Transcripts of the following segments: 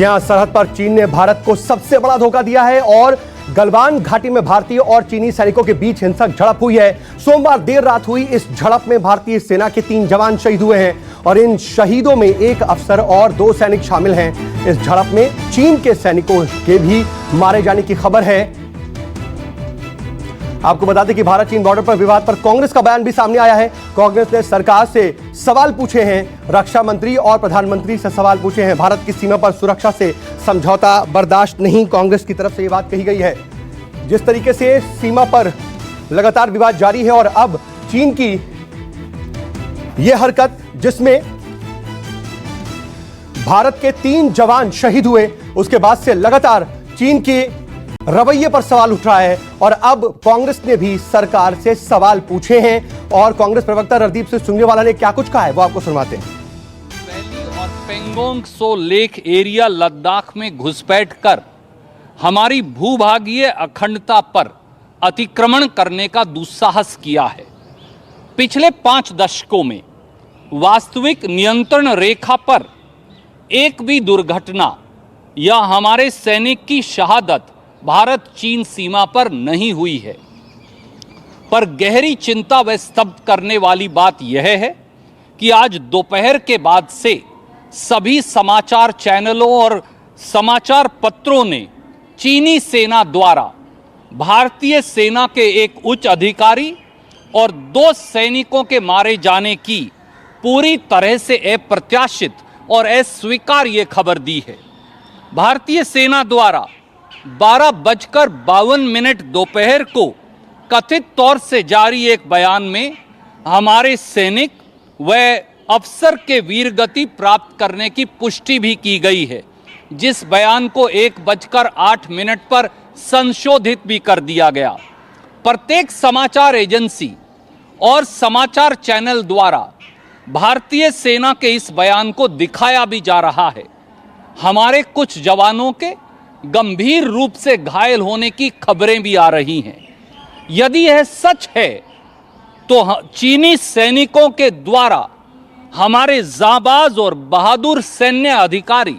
जी हां, सरहद पर चीन ने भारत को सबसे बड़ा धोखा दिया है और गलवान घाटी में भारतीय और चीनी सैनिकों के बीच हिंसक झड़प हुई है। सोमवार देर रात हुई इस झड़प में भारतीय सेना के 3 जवान शहीद हुए हैं और इन शहीदों में 1 अफसर और 2 सैनिक शामिल हैं। इस झड़प में चीन के सैनिकों के भी मारे जाने की खबर है। आपको बता दें कि भारत चीन बॉर्डर पर विवाद पर कांग्रेस का बयान भी सामने आया है। कांग्रेस ने सरकार से सवाल पूछे हैं, रक्षा मंत्री और प्रधानमंत्री से सवाल पूछे हैं। भारत की सीमा पर सुरक्षा से समझौता बर्दाश्त नहीं, कांग्रेस की तरफ से यह बात कही गई है। जिस तरीके से सीमा पर लगातार विवाद जारी है और अब चीन की यह हरकत जिसमें भारत के 3 जवान शहीद हुए, उसके बाद से लगातार चीन के रवैये पर सवाल उठ रहा है और अब कांग्रेस ने भी सरकार से सवाल पूछे हैं। और कांग्रेस प्रवक्ता रणदीप सिंह सुरजेवाला ने क्या कुछ कहा है वो आपको सुनवाते हैं। वैली और पेंगोंग सो लेक एरिया लद्दाख में घुसपैठ कर हमारी भूभागीय अखंडता पर अतिक्रमण करने का दुस्साहस किया है। पिछले 5 दशकों में वास्तविक नियंत्रण रेखा पर एक भी दुर्घटना या हमारे सैनिक की शहादत भारत चीन सीमा पर नहीं हुई है। पर गहरी चिंता व स्तब्ध करने वाली बात यह है कि आज दोपहर के बाद से सभी समाचार चैनलों और समाचार पत्रों ने चीनी सेना द्वारा भारतीय सेना के एक उच्च अधिकारी और 2 सैनिकों के मारे जाने की पूरी तरह से अप्रत्याशित और अस्वीकार्य खबर दी है। भारतीय सेना द्वारा 12:52 दोपहर को कथित तौर से जारी एक बयान में हमारे सैनिक व अफसर के वीरगति प्राप्त करने की पुष्टि भी की गई है, जिस बयान को 1:08 पर संशोधित भी कर दिया गया। प्रत्येक समाचार एजेंसी और समाचार चैनल द्वारा भारतीय सेना के इस बयान को दिखाया भी जा रहा है। हमारे कुछ जवानों के गंभीर रूप से घायल होने की खबरें भी आ रही हैं। यदि यह सच है तो चीनी सैनिकों के द्वारा हमारे जाबाज और बहादुर सैन्य अधिकारी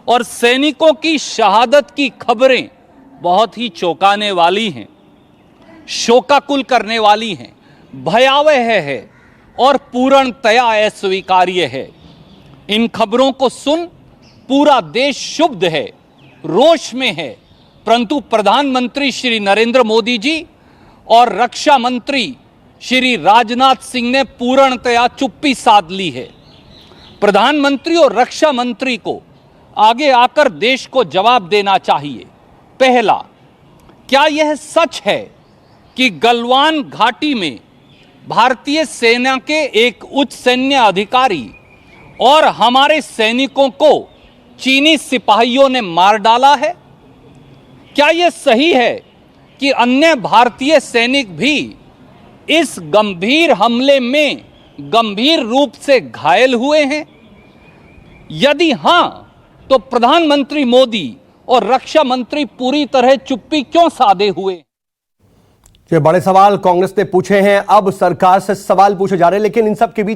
और सैनिकों की शहादत की खबरें बहुत ही चौंकाने वाली हैं, शोकाकुल करने वाली हैं, भयावह है और पूर्णतया अस्वीकार्य है। इन खबरों को सुन पूरा देश क्षुब्ध है, रोष में है, परंतु प्रधानमंत्री श्री नरेंद्र मोदी जी और रक्षा मंत्री श्री राजनाथ सिंह ने पूर्णतया चुप्पी साध ली है। प्रधानमंत्री और रक्षा मंत्री को आगे आकर देश को जवाब देना चाहिए। पहला, क्या यह सच है कि गलवान घाटी में भारतीय सेना के एक उच्च सैन्य अधिकारी और हमारे सैनिकों को चीनी सिपाहियों ने मार डाला है? क्या यह सही है कि अन्य भारतीय सैनिक भी इस गंभीर हमले में गंभीर रूप से घायल हुए हैं? यदि हां, तो प्रधानमंत्री मोदी और रक्षा मंत्री पूरी तरह चुप्पी क्यों साधे हुए? ये बड़े सवाल कांग्रेस ने पूछे हैं, अब सरकार से सवाल पूछे जा रहे हैं, लेकिन इन सब के बीच